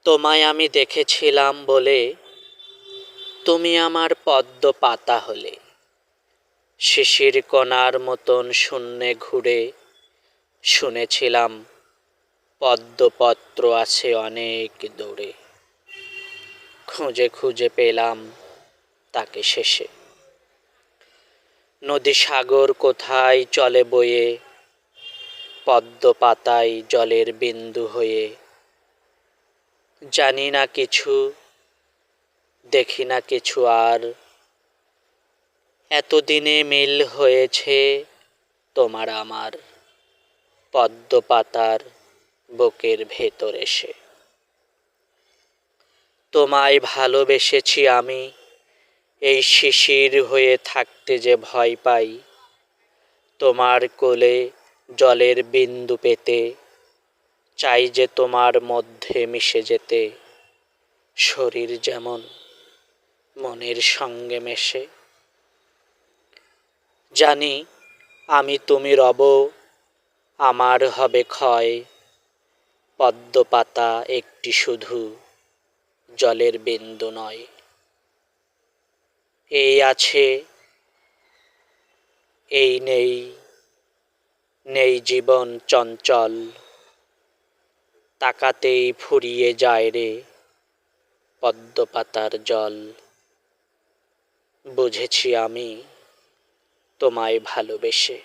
তোমায় আমি দেখেছিলাম বলে তুমি আমার পদ্ম পাতা হলে। শিশির কণার মতন শূন্যে ঘুরে শুনেছিলাম পদ্মপত্র আছে অনেক দূরে। খুঁজে খুঁজে পেলাম তাকে শেষে। নদী সাগর কোথায় চলে বয়ে, পদ্ম পাতায় জলের বিন্দু হয়ে। জানি না কিছু, দেখি না কিছু আর, এতদিনে মিল হয়েছে তোমার আমার পদ্ম পাতার বুকের ভেতর এসে। তোমায় ভালোবেসেছি আমি, এই শিশির হয়ে থাকতে যে ভয় পাই। তোমার কোলে জলের বিন্দু পেতে চাই যে তোমার মধ্যে মিশে যেতে। শরীর যেমন মনের সঙ্গে মেশে। জানি আমি তুমি রব, আমার হবে ক্ষয়। পদ্ম পাতা একটি শুধু জলের বিন্দু নয়। এই আছে, এই নেই, নেই জীবন চঞ্চল। তাকাতেই ফুরিয়ে যায় রে পদ্ম পাতার জল। বুঝেছি আমি তোমায় ভালোবেসে।